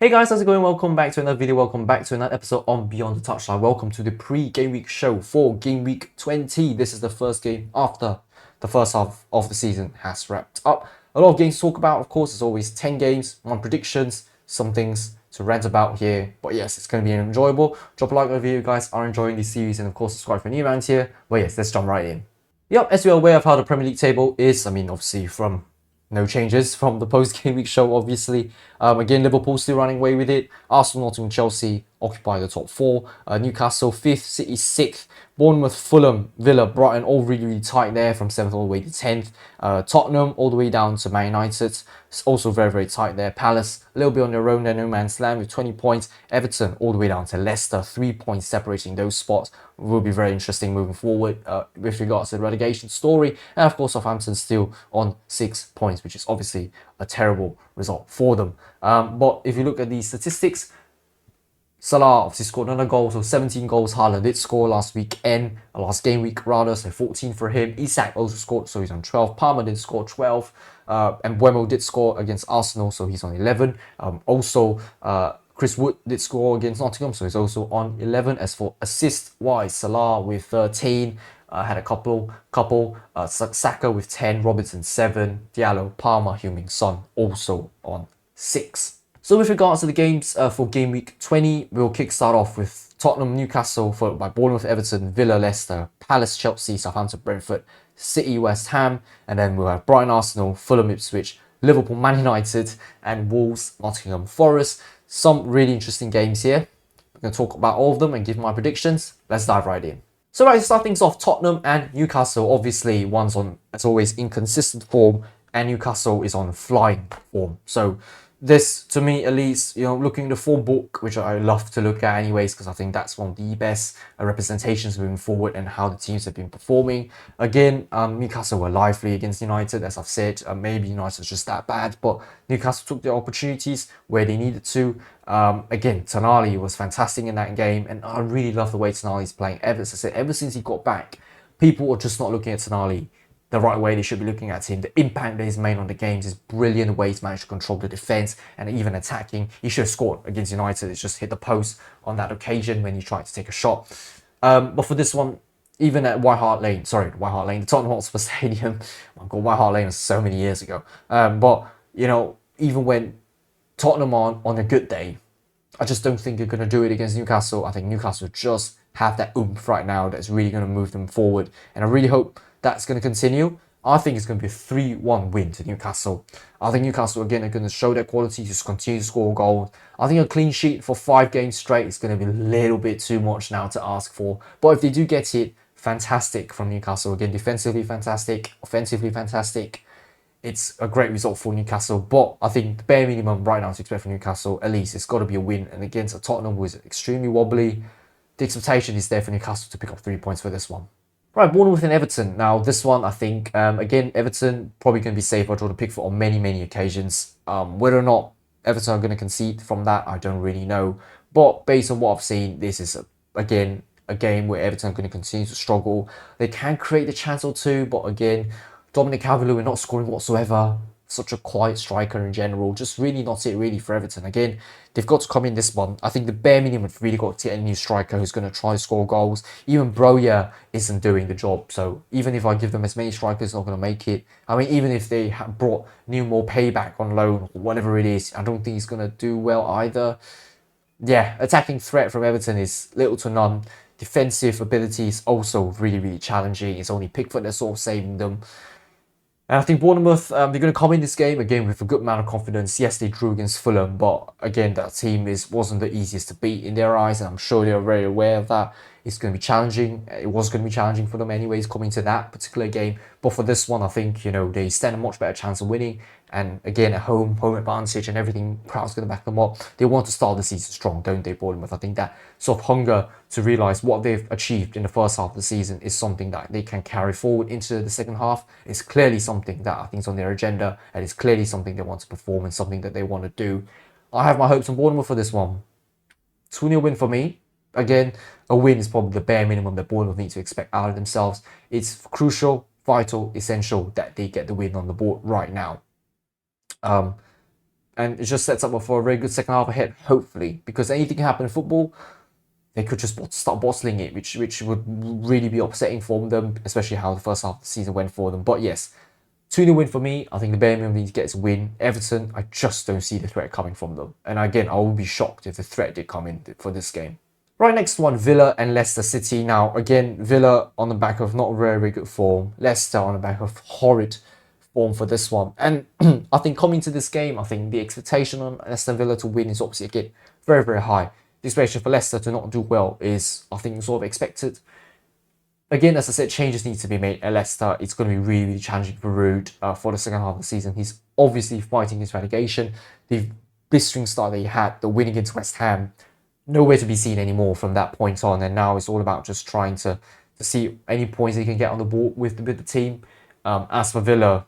Hey guys, how's it going? Welcome back to another video. Welcome back to another episode on Beyond the Touchline. Welcome to the pre-game week show for game week 20. This is the first game after the first half of the season has wrapped up. A lot of games to talk about, of course. There's always 10 games, 1 predictions, some things to rant about here. But yes, it's going to be enjoyable. Drop a like if you guys are enjoying this series, and of course subscribe for new rounds here. But yes, let's jump right in. Yep, as you're aware of how the Premier League table is, obviously from no changes from the post-game week show, obviously. Again, Liverpool still running away with it. Arsenal, Nottingham, Chelsea occupy the top 4. Newcastle 5th, City 6th. Bournemouth, Fulham, Villa, Brighton all really tight there from 7th all the way to 10th. Tottenham all the way down to Man United. It's also very tight there. Palace a little bit on their own there, no man's land with 20 points. Everton all the way down to Leicester, 3 points separating those spots. Will be very interesting moving forward with regards to the relegation story. And of course, Southampton still on 6 points, which is obviously a terrible result for them. But if you look at the statistics, Salah obviously scored another goal, so 17 goals. Haaland did score last game week rather, so 14 for him. Isak also scored, so he's on 12. Palmer did score 12. And Mbeumo did score against Arsenal, so he's on 11. Chris Wood did score against Nottingham, so he's also on 11. As for assist-wise, Salah with 13, had a couple. Saka with 10, Robertson 7, Diallo, Palmer, Heung-min Son also on 6. So with regards to the games for game week 20, we'll kickstart off with Tottenham, Newcastle, followed by Bournemouth, Everton, Villa, Leicester, Palace, Chelsea, Southampton, Brentford, City, West Ham, and then we'll have Brighton, Arsenal, Fulham, Ipswich, Liverpool, Man United, and Wolves, Nottingham Forest. Some really interesting games here. I'm going to talk about all of them and give my predictions. Let's dive right in. So right, to start things off, Tottenham and Newcastle. Obviously, one's on, as always, inconsistent form, and Newcastle is on flying form. So this, to me at least, looking at the form book, which I love to look at anyways, because I think that's one of the best representations moving forward and how the teams have been performing. Again, Newcastle were lively against United, as I've said. Maybe United's just that bad, but Newcastle took their opportunities where they needed to. Again, Tonali was fantastic in that game, and I really love the way Tonali's playing. Ever since he got back, people are just not looking at Tonali the right way they should be looking at him. The impact that he's made on the games is brilliant. The way he's managed to control the defense and even attacking. He should have scored against United. It's just hit the post on that occasion when he tried to take a shot. But for this one, even at the Tottenham Hotspur Stadium. Oh my God, White Hart Lane was so many years ago. Even when Tottenham are on a good day, I just don't think they're going to do it against Newcastle. I think Newcastle just have that oomph right now that's really going to move them forward. And I really hope that's going to continue. I think it's going to be a 3-1 win to Newcastle. I think Newcastle, again, are going to show their quality, just continue to score goals. I think a clean sheet for 5 games straight is going to be a little bit too much now to ask for. But if they do get it, fantastic from Newcastle. Again, defensively fantastic, offensively fantastic. It's a great result for Newcastle. But I think the bare minimum right now to expect from Newcastle, at least, it's got to be a win. And against a Tottenham who is extremely wobbly, the expectation is there for Newcastle to pick up 3 points for this one. Right, Bournemouth and Everton. Now, this one, I think, again, Everton probably going to be safe. I draw the Pickford on many occasions. Whether or not Everton are going to concede from that, I don't really know. But based on what I've seen, this is, again, a game where Everton are going to continue to struggle. They can create a chance or two, but again, Dominic Calvert-Lewin not scoring whatsoever. Such a quiet striker in general. Just really not it really for Everton. Again, they've got to come in this one. I think the bare minimum have really got to get a new striker who's going to try to score goals. Even Broja isn't doing the job. So even if I give them as many strikers, not going to make it. I mean, even if they have brought Newmore Payback on loan or whatever it is, I don't think he's going to do well either. Yeah, attacking threat from Everton is little to none. Defensive ability is also really challenging. It's only Pickford that's sort of saving them. And I think Bournemouth, they're going to come in this game again with a good amount of confidence. Yes, they drew against Fulham, but again, that team wasn't the easiest to beat in their eyes, and I'm sure they're very aware of that. It's going to be challenging. It was going to be challenging for them anyways, coming to that particular game. But for this one, I think, they stand a much better chance of winning. And again, at home advantage and everything, crowd's going to back them up. They want to start the season strong, don't they, Bournemouth? I think that sort of hunger to realise what they've achieved in the first half of the season is something that they can carry forward into the second half. It's clearly something that I think is on their agenda, and it's clearly something they want to perform and something that they want to do. I have my hopes on Bournemouth for this one. 2-0 win for me. Again, a win is probably the bare minimum that Bournemouth need to expect out of themselves. It's crucial, vital, essential that they get the win on the board right now. And it just sets up for a very good second half ahead, hopefully, because anything can happen in football. They could just start bottling it, which would really be upsetting for them, especially how the first half of the season went for them. But yes, 2-0 win for me. I think the Birmingham need to get a win. Everton, I just don't see the threat coming from them. And again, I would be shocked if the threat did come in for this game. Right, next one, Villa and Leicester City. Now, again, Villa on the back of not very, very good form. Leicester on the back of horrid form for this one. And I think coming to this game, I think the expectation on Leicester Villa to win is obviously, again, very, very high. The expectation for Leicester to not do well is, I think, sort of expected. Again, as I said, changes need to be made at Leicester. It's going to be really, really challenging for Ruud for the second half of the season. He's obviously fighting his relegation. The blistering start that he had, the win against West Ham, nowhere to be seen anymore from that point on. And now it's all about just trying to see any points he can get on the board with the team. As for Villa,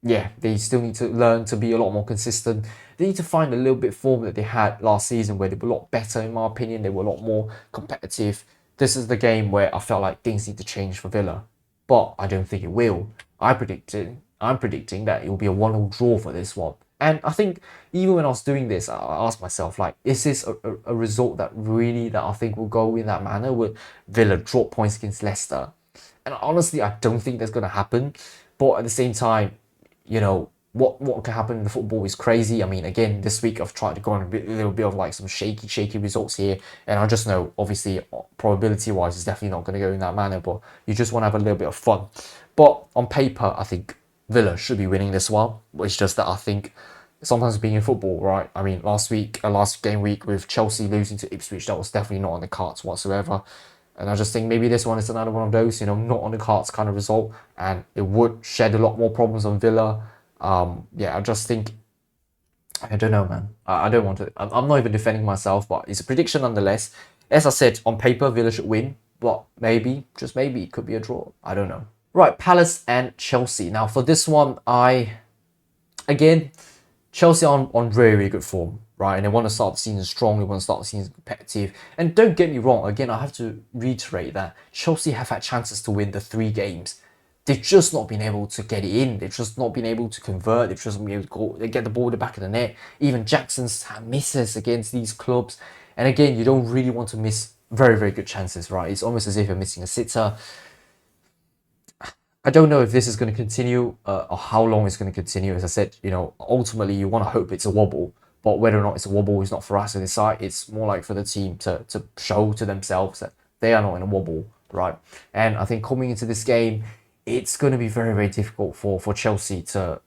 yeah, they still need to learn to be a lot more consistent. They need to find a little bit of form that they had last season where they were a lot better, in my opinion. They were a lot more competitive. This is the game where I felt like things need to change for Villa. But I don't think it will. I'm predicting that it will be a 1-1 draw for this one. And I think even when I was doing this, I asked myself, like, is this a result that I think will go in that manner? Would Villa drop points against Leicester? And honestly, I don't think that's going to happen. But at the same time, you know, what can happen in the football is crazy. I mean, again, this week I've tried to go on a little bit of like some shaky results here. And I just know, obviously, probability-wise, it's definitely not going to go in that manner. But you just want to have a little bit of fun. But on paper, I think Villa should be winning this one. It's just that I think sometimes being in football, right? I mean, last game week with Chelsea losing to Ipswich, that was definitely not on the cards whatsoever. And I just think maybe this one is another one of those, you know, not on the cards kind of result. And it would shed a lot more problems on Villa. Yeah, I just think, I don't know, man. I don't want to, I'm not even defending myself, but it's a prediction nonetheless. As I said, on paper, Villa should win. But maybe, just maybe, it could be a draw. I don't know. Right, Palace and Chelsea. Now, for this one, again, Chelsea on very, very good form, right? And they want to start the season strong. They want to start the season competitive. And don't get me wrong. Again, I have to reiterate that Chelsea have had chances to win the 3 games. They've just not been able to get it in. They've just not been able to convert. They've just not been able to get the ball at the back of the net. Even Jackson's had misses against these clubs. And again, you don't really want to miss very, very good chances, right? It's almost as if you're missing a sitter. I don't know if this is going to continue or how long it's going to continue. As I said, you know, ultimately you want to hope it's a wobble, but whether or not it's a wobble is not for us to decide. It's more like for the team to show to themselves that they are not in a wobble, right? And I think coming into this game, it's going to be very, very difficult for Chelsea to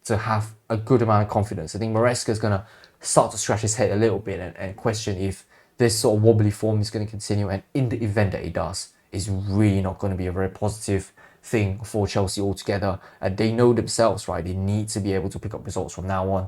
have a good amount of confidence. I think Maresca is going to start to scratch his head a little bit and question if this sort of wobbly form is going to continue. And in the event that it does, it's really not going to be a very positive thing for Chelsea altogether. And they know themselves, right? They need to be able to pick up results from now on.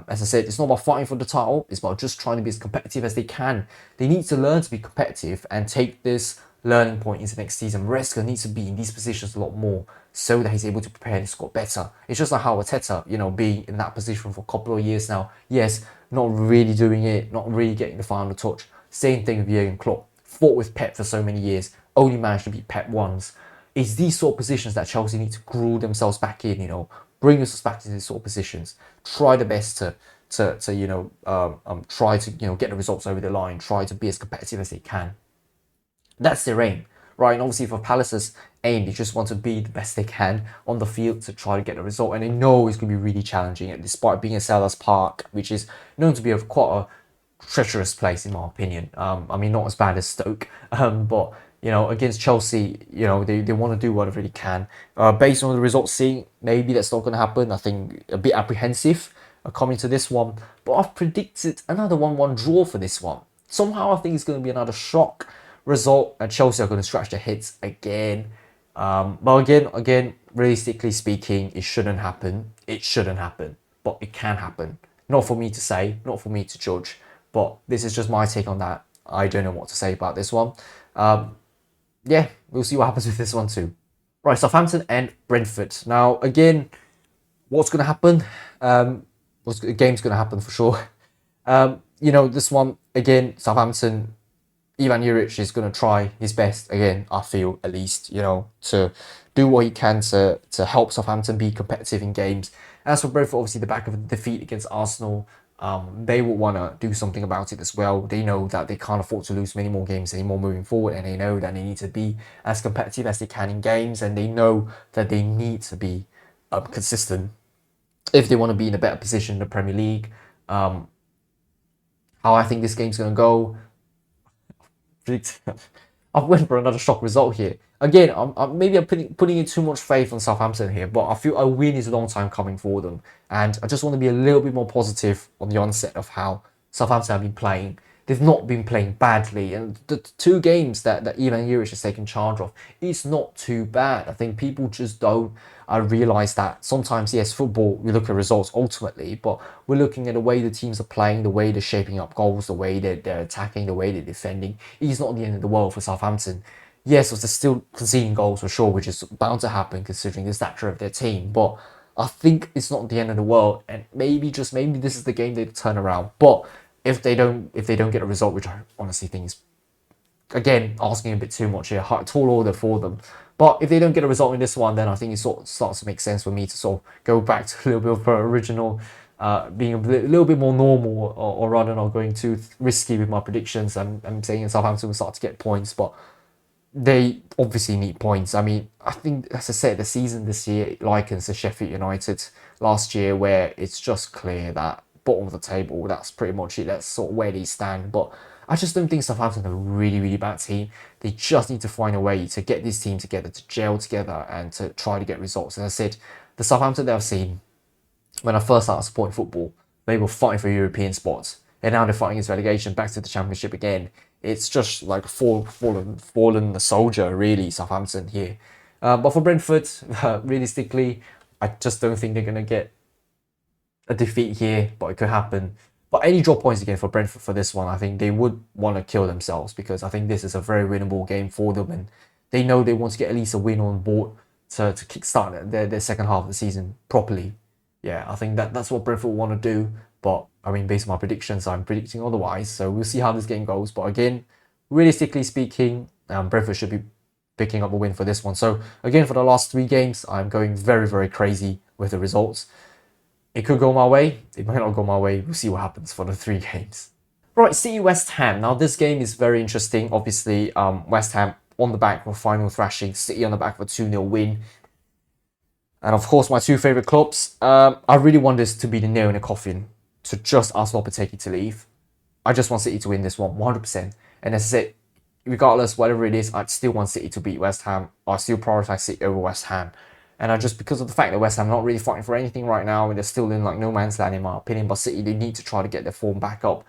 As I said, it's not about fighting for the title. It's about just trying to be as competitive as they can. They need to learn to be competitive and take this learning point into next season. Maresca needs to be in these positions a lot more so that he's able to prepare the squad better. It's just like how Arteta, you know, being in that position for a couple of years now. Yes, not really doing it, not really getting the final touch. Same thing with Jurgen Klopp. Fought with Pep for so many years, only managed to beat Pep once. It's these sort of positions that Chelsea need to grow themselves back in, you know, bring themselves back to these sort of positions. Try the best to you know, try to, you know, get the results over the line. Try to be as competitive as they can. That's their aim, right? And obviously for Palace's aim, they just want to be the best they can on the field to try to get the result. And they know it's going to be really challenging, and despite being at Selhurst Park, which is known to be quite a treacherous place in my opinion. I mean, not as bad as Stoke, but you know, against Chelsea, you know, they want to do whatever they can. Based on the results seen, maybe that's not going to happen. I think a bit apprehensive coming to this one, but I've predicted another 1-1 draw for this one. Somehow I think it's going to be another shock result, and Chelsea are going to scratch their heads again. But again, realistically speaking, it shouldn't happen. It shouldn't happen, but it can happen. Not for me to say, not for me to judge, but this is just my take on that. I don't know what to say about this one. Yeah, we'll see what happens with this one too. Right, Southampton and Brentford. Now, again, what's going to happen? The game's going to happen for sure. You know, this one, again, Southampton, Ivan Juric is going to try his best, again, I feel, at least, you know, to do what he can to help Southampton be competitive in games. As for Brentford, obviously the back of the defeat against Arsenal, they will want to do something about it as well. They know that they can't afford to lose many more games anymore moving forward, and they know that they need to be as competitive as they can in games, and they know that they need to be consistent if they want to be in a better position in the Premier League. How I think this game's going to go, I've went for another shock result here. Again, maybe I'm putting in too much faith on Southampton here, but I feel a win is a long time coming for them. And I just want to be a little bit more positive on the onset of how Southampton have been playing. They've not been playing badly. And the two games that Ivan Juric has taken charge of, it's not too bad. I think people just don't realise that sometimes, yes, football, we look at results ultimately, but we're looking at the way the teams are playing, the way they're shaping up goals, the way they're attacking, the way they're defending. It's not the end of the world for Southampton. Yes, they're still conceding goals for sure, which is bound to happen considering the stature of their team. But I think it's not the end of the world, and maybe this is the game they turn around. But if they don't get a result, which I honestly think is, again, asking a bit too much here, tall order for them. But if they don't get a result in this one, then I think it sort of starts to make sense for me to sort of go back to a little bit of original, being a little bit more normal, or rather not going too risky with my predictions. I'm saying Southampton will start to get points, but they obviously need points. I mean, I think, as I said, the season this year likens to Sheffield United last year, where it's just clear that bottom of the table, that's pretty much it. That's sort of where they stand. But I just don't think Southampton are a really, really bad team. They just need to find a way to get this team together, to gel together, and to try to get results. As I said, the Southampton that I've seen when I first started supporting football, they were fighting for European spots, and now they're fighting against relegation back to the Championship again. It's just like fallen the soldier, really, Southampton here. But for Brentford, realistically, I just don't think they're going to get a defeat here, but it could happen. But any draw points again for Brentford for this one, I think they would want to kill themselves, because I think this is a very winnable game for them, and they know they want to get at least a win on board to kickstart their second half of the season properly. Yeah, I think that's what Brentford want to do. But I mean, based on my predictions, I'm predicting otherwise. So we'll see how this game goes. But again, realistically speaking, Brentford should be picking up a win for this one. So again, for the last 3 games, I'm going very, very crazy with the results. It could go my way. It might not go my way. We'll see what happens for the 3 games. Right, City West Ham. Now this game is very interesting. Obviously, West Ham on the back of a final thrashing. City on the back of a 2-0 win. And of course, my 2 favourite clubs. I really want this to be the nail in the coffin, to just ask Lopetegui to leave. I just want City to win this one 100%. And as I said, regardless, whatever it is, I'd still want City to beat West Ham. I still prioritise City over West Ham. And I just, because of the fact that West Ham are not really fighting for anything right now, and they're still in like no man's land in my opinion, but City, they need to try to get their form back up.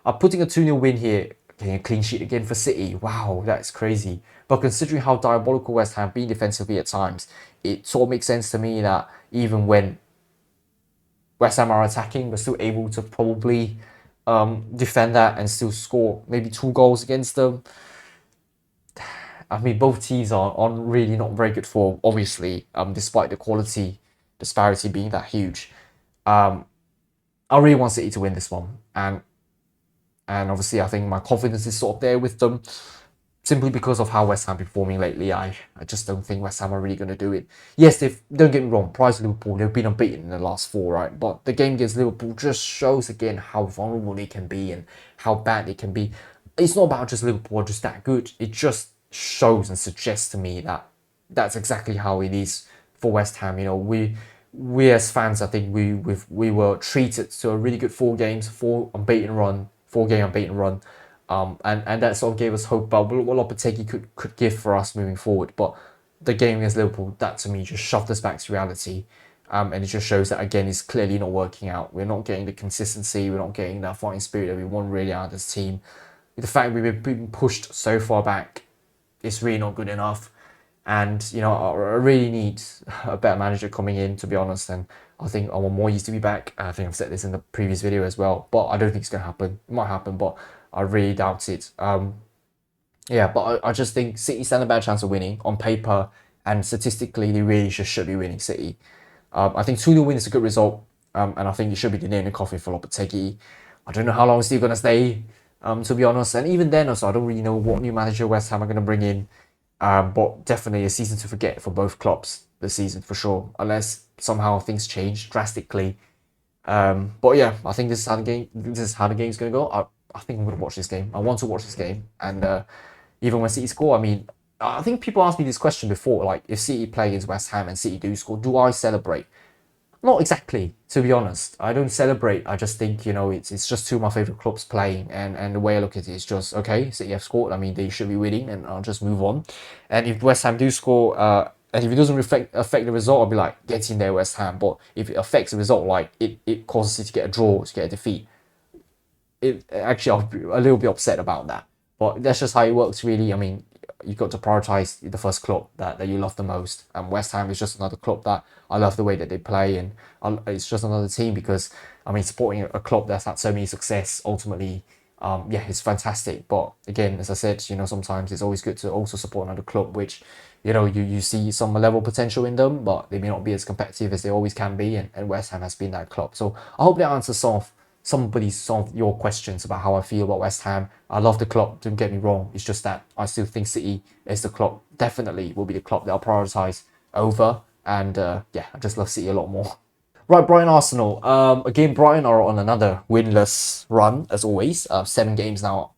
I'm putting a 2-0 win here. Getting a clean sheet again for City. Wow, that's crazy. But considering how diabolical West Ham have been defensively at times, it sort of makes sense to me that even when West Ham are attacking, we're still able to probably defend that and still score maybe 2 goals against them. I mean, both teams are on really not very good form, obviously, despite the quality disparity being that huge. I really want City to win this one. And obviously, I think my confidence is sort of there with them, simply because of how West Ham are performing lately. I just don't think West Ham are really going to do it. Yes, don't get me wrong, prior to Liverpool, they've been unbeaten in the last 4, right? But the game against Liverpool just shows again how vulnerable they can be and how bad they can be. It's not about just Liverpool are just that good. It just shows and suggests to me that that's exactly how it is for West Ham. You know, we as fans, I think we were treated to a really good 4 games, 4-game unbeaten run. And that sort of gave us hope about what Lopetegui could give for us moving forward. But the game against Liverpool, that to me just shoved us back to reality. And it just shows that, again, it's clearly not working out. We're not getting the consistency. We're not getting that fighting spirit that we want really out of this team. The fact we've been pushed so far back, it's really not good enough. And, you know, I really need a better manager coming in, to be honest. And I think I want Moyes to be back. I think I've said this in the previous video as well. But I don't think it's going to happen. It might happen, but I really doubt it. Yeah, but I just think City stand a bad chance of winning on paper, and statistically, they really should be winning City. I think 2-0 win is a good result, and I think it should be the nail in the coffin for Lopetegui. I don't know how long Steve's going to stay, to be honest, and even then also, I don't really know what new manager West Ham are going to bring in, but definitely a season to forget for both clubs. this season for sure, unless somehow things change drastically. But yeah, I think this is how the game's gonna go. I think I'm gonna watch this game. I want to watch this game, and even when City score, I mean, I think people asked me this question before, like if City play against West Ham and City do score, do I celebrate? Not exactly, to be honest. I don't celebrate. I just think, it's just two of my favorite clubs playing, and the way I look at it is just okay. City have scored. I mean, they should be winning, and I'll just move on. And if West Ham do score, and if it doesn't affect the result, I'll be like, get in there, West Ham. But if it affects the result, like it causes City to get a draw, to get a defeat, I'll be a little bit upset about that. But that's just how it works, really. I mean, you've got to prioritize the first club that you love the most. And West Ham is just another club that I love the way that they play, and it's just another team because, I mean, supporting a club that's had so many success ultimately, yeah, it's fantastic. But again, as I said, sometimes it's always good to also support another club which, you see some level of potential in them, but they may not be as competitive as they always can be. And West Ham has been that club. So I hope that answers some of your questions about how I feel about West Ham. I love the club, don't get me wrong. It's just that I still think City is the club, definitely will be the club that I'll prioritise over. And yeah, I just love City a lot more. Right, Brighton Arsenal. Again, Brighton are on another winless run, as always. 7 games now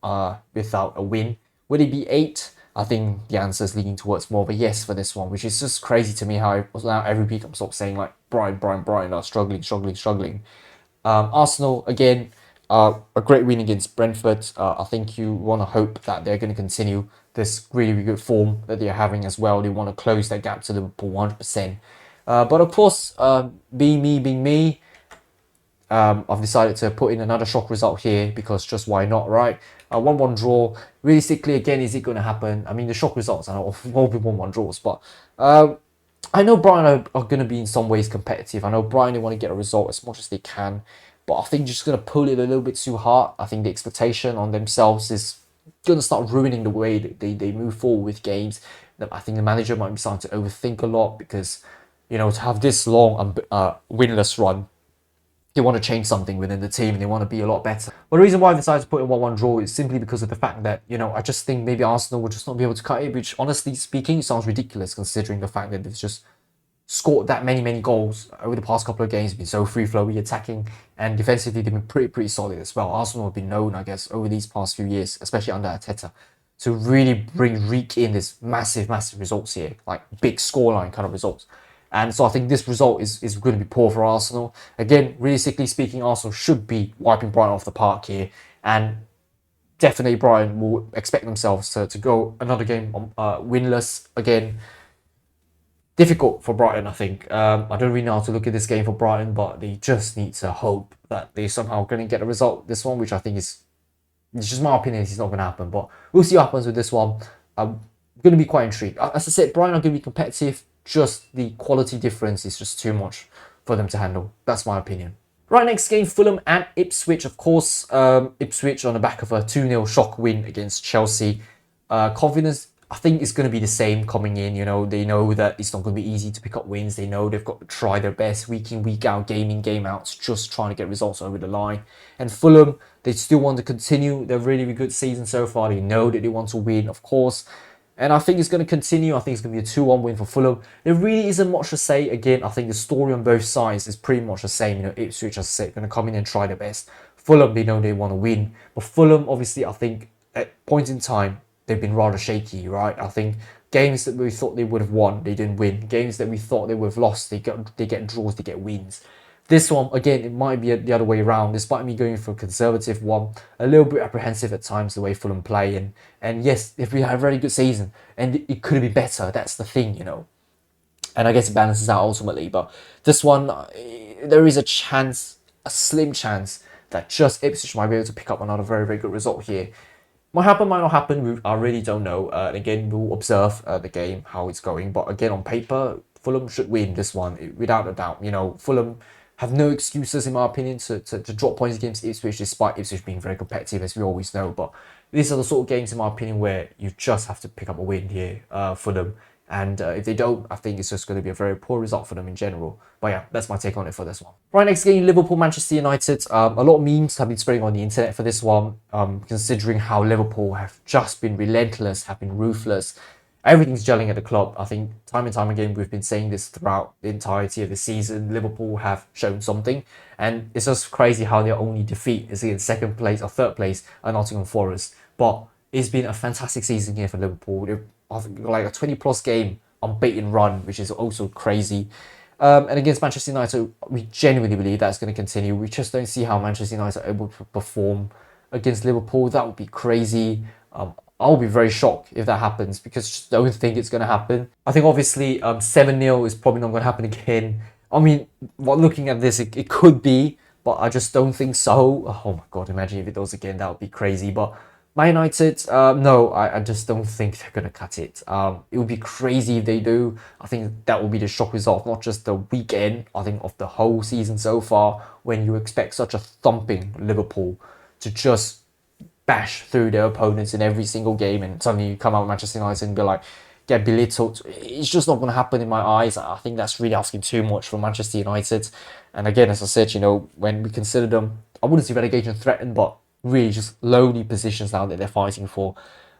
without a win. Will it be 8? I think the answer is leaning towards more of a yes for this one, which is just crazy to me how now every week I'm sort of saying like Brighton are struggling. Arsenal, again, a great win against Brentford. I think you want to hope that they're going to continue this really, really good form that they're having as well. They want to close that gap to Liverpool 100%. But of course, being me, I've decided to put in another shock result here because just why not, right? 1-1 draw. Realistically, again, is it going to happen? I mean, the shock results are all be 1-1 draws, but I know Brighton are going to be in some ways competitive. I know Brighton, they want to get a result as much as they can, but I think just going to pull it a little bit too hard. I think the expectation on themselves is going to start ruining the way that they move forward with games. I think the manager might be starting to overthink a lot because, to have this long winless run, they want to change something within the team and they want to be a lot better. But the reason why I decided to put in 1-1 draw is simply because of the fact that, I just think maybe Arsenal will just not be able to cut it, which honestly speaking sounds ridiculous considering the fact that they've just scored that many goals over the past couple of games, been so free-flowy attacking, and defensively they've been pretty solid as well. Arsenal have been known, I guess, over these past few years, especially under Arteta, to really reek in this massive results here, like big scoreline kind of results. And so I think this result is going to be poor for Arsenal. Again, realistically speaking, Arsenal should be wiping Brighton off the park here. And definitely Brighton will expect themselves to go another game winless. Again, difficult for Brighton, I think. I don't really know how to look at this game for Brighton, but they just need to hope that they're somehow going to get a result this one, which I think it's just my opinion, it's not going to happen. But we'll see what happens with this one. I'm going to be quite intrigued. As I said, Brighton are going to be competitive. Just the quality difference is just too much for them to handle. That's my opinion. Right, next game, Fulham and Ipswich. Of course, Ipswich on the back of a 2-0 shock win against Chelsea. Confidence, I think, is going to be the same coming in. They know that it's not going to be easy to pick up wins. They know they've got to try their best week in, week out, game in, game out, just trying to get results over the line. And Fulham, they still want to continue their really, really good season so far. They know that they want to win, of course. And I think it's going to continue. I think it's going to be a 2-1 win for Fulham. There really isn't much to say. Again, I think the story on both sides is pretty much the same. Ipswich, as I said, going to come in and try their best. Fulham, they know they want to win. But Fulham, obviously, I think at points in time, they've been rather shaky, right? I think games that we thought they would have won, they didn't win. Games that we thought they would have lost, they get draws, they get wins. This one, again, it might be the other way around. Despite me going for a conservative one, a little bit apprehensive at times the way Fulham play. And yes, if we have a very good season, and it could be better, that's the thing, And I guess it balances out ultimately. But this one, there is a chance, a slim chance, that just Ipswich might be able to pick up another very, very good result here. Might happen, might not happen. I really don't know. Again, we'll observe the game, how it's going. But again, on paper, Fulham should win this one, without a doubt. Fulham have no excuses, in my opinion, to drop points against Ipswich, despite Ipswich being very competitive, as we always know. But these are the sort of games, in my opinion, where you just have to pick up a win here for them. And if they don't, I think it's just going to be a very poor result for them in general. But yeah, that's my take on it for this one. Right, next game, Liverpool, Manchester United. A lot of memes have been spreading on the internet for this one, considering how Liverpool have just been relentless, have been ruthless. everything's gelling at the club. I think time and time again, we've been saying this throughout the entirety of the season. Liverpool have shown something, and it's just crazy how their only defeat is in second place or third place at Nottingham Forest. But it's been a fantastic season here for Liverpool. They've like a 20 plus game unbeaten run, which is also crazy. And against Manchester United, we genuinely believe that's going to continue. We just don't see how Manchester United are able to perform against Liverpool. That would be crazy. I'll be very shocked if that happens because I just don't think it's going to happen. I think obviously 7-0 is probably not going to happen again. I mean, looking at this, it could be, but I just don't think so. Oh my God, imagine if it does again. That would be crazy. But Man United, no, I just don't think they're going to cut it. It would be crazy if they do. I think that will be the shock result, not just the weekend, I think of the whole season so far, when you expect such a thumping Liverpool to just bash through their opponents in every single game, and suddenly you come out with Manchester United and be like, get belittled. It's just not going to happen in my eyes. I think that's really asking too much from Manchester United. And again, as I said, when we consider them, I wouldn't say relegation threatened, but really just lowly positions now that they're fighting for.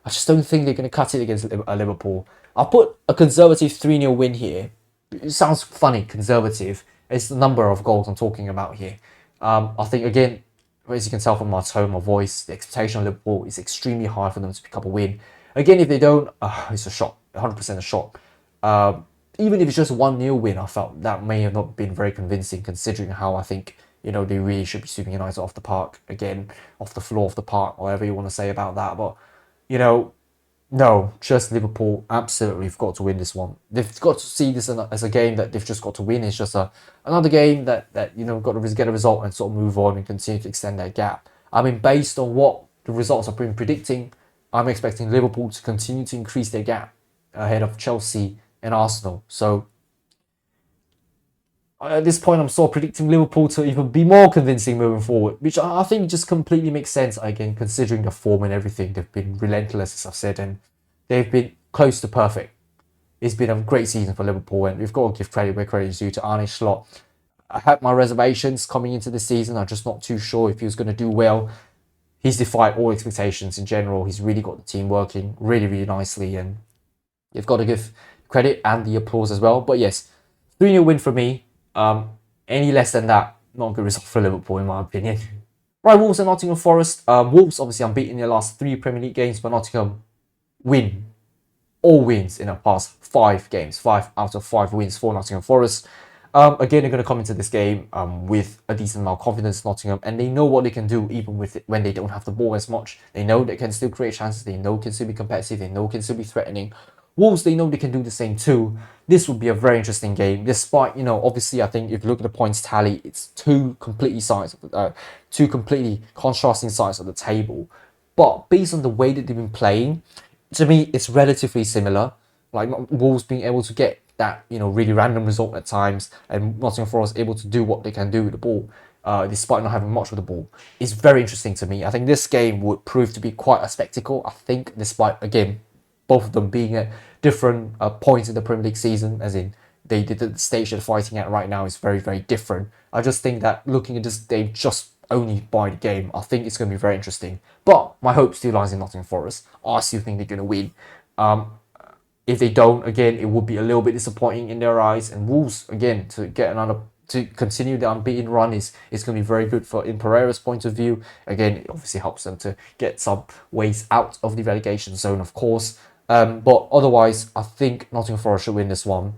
I just don't think they're going to cut it against Liverpool. I'll put a conservative 3-0 win here. It sounds funny, conservative. It's the number of goals I'm talking about here. I think, again, as you can tell from my tone, my voice, the expectation of Liverpool is extremely high for them to pick up a win. Again, if they don't, it's a shock, 100% a shock. Even if it's just a 1-0 win, I felt that may have not been very convincing considering how I think, they really should be sweeping United off the park again, off the floor of the park, whatever you want to say about that. But, no, just Liverpool absolutely have got to win this one. They've got to see this as a game that they've just got to win. It's just another game that got to get a result and sort of move on and continue to extend that gap. I mean, based on what the results have been predicting, I'm expecting Liverpool to continue to increase their gap ahead of Chelsea and Arsenal. So at this point, I'm sort of predicting Liverpool to even be more convincing moving forward, which I think just completely makes sense, again, considering the form and everything. They've been relentless, as I've said, and they've been close to perfect. It's been a great season for Liverpool, and we've got to give credit where credit is due to Arne. I had my reservations coming into the season. I'm just not too sure if he was going to do well. He's defied all expectations in general. He's really got the team working really, really nicely, and you've got to give credit and the applause as well. But yes, 3-0 win for me. Any less than that, not a good result for Liverpool in my opinion. Right, Wolves and Nottingham Forest. Wolves obviously unbeaten in their last 3 Premier League games, but Nottingham win all wins in the past 5 games. 5 out of 5 wins for Nottingham Forest. Again, they're going to come into this game with a decent amount of confidence, Nottingham, and they know what they can do even when they don't have the ball as much. They know they can still create chances. They know can still be competitive. They know can still be threatening. Wolves, they know they can do the same too. This would be a very interesting game, despite, obviously, I think if you look at the points tally, it's two completely contrasting sides of the table. But based on the way that they've been playing, to me, it's relatively similar. Like Wolves being able to get that, really random result at times, and Nottingham Forest able to do what they can do with the ball, despite not having much with the ball, is very interesting to me. I think this game would prove to be quite a spectacle. I think, despite, again, both of them being at different points in the Premier League season, as in the stage they're fighting at right now is very, very different. I just think that looking at this game just only by the game, I think it's going to be very interesting. But my hope still lies in Nottingham Forest. I still think they're going to win. If they don't, again, it would be a little bit disappointing in their eyes. And Wolves, again, to continue the unbeaten run is going to be very good in Pereira's point of view. Again, it obviously helps them to get some ways out of the relegation zone, of course. But otherwise, I think Nottingham Forest should win this one.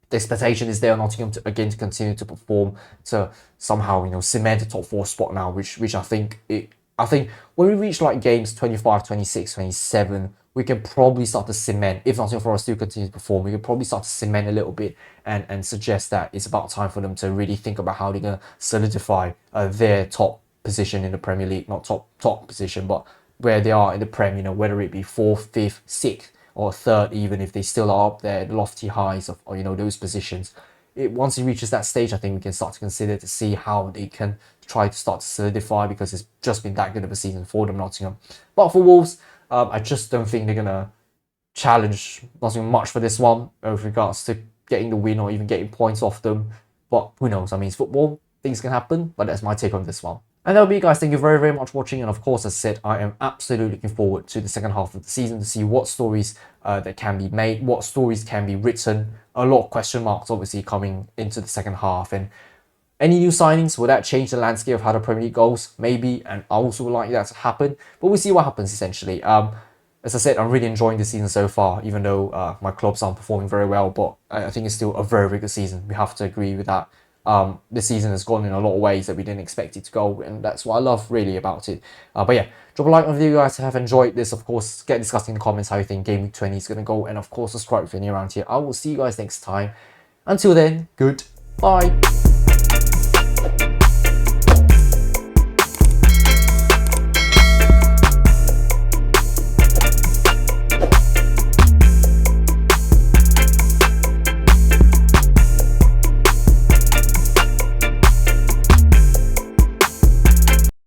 The expectation is there on Nottingham to continue to perform, to somehow, cement the top 4 spot now, which I think when we reach like games 25, 26, 27, we can probably start to cement, if Nottingham Forest still continue to perform, we can probably start to cement a little bit and suggest that it's about time for them to really think about how they're going to solidify their top position in the Premier League, not top position, but where they are in the Prem, whether it be 4th, 5th, 6th, or 3rd, even if they still are up there, the lofty highs of those positions. Once he reaches that stage, I think we can start to consider to see how they can try to start to solidify, because it's just been that good of a season for them, Nottingham. But for Wolves, I just don't think they're going to challenge Nottingham much for this one with regards to getting the win or even getting points off them. But who knows? I mean, it's football. Things can happen. But that's my take on this one. And that'll be it, guys. Thank you very, very much for watching. And of course, as I said, I am absolutely looking forward to the second half of the season to see what stories that can be made, what stories can be written. A lot of question marks obviously coming into the second half, and any new signings, will that change the landscape of how the Premier League goes? Maybe, and I also would like that to happen, but we'll see what happens essentially. As I said, I'm really enjoying the season so far, even though my clubs aren't performing very well, but I think it's still a very, very good season. We have to agree with that. The season has gone in a lot of ways that we didn't expect it to go, and that's what I love really about it. But yeah, drop a like on the video, guys, if you have enjoyed this. Of course, get discussing in the comments how you think Game Week 20 is going to go, and of course, subscribe if you're new around here. I will see you guys next time. Until then, goodbye.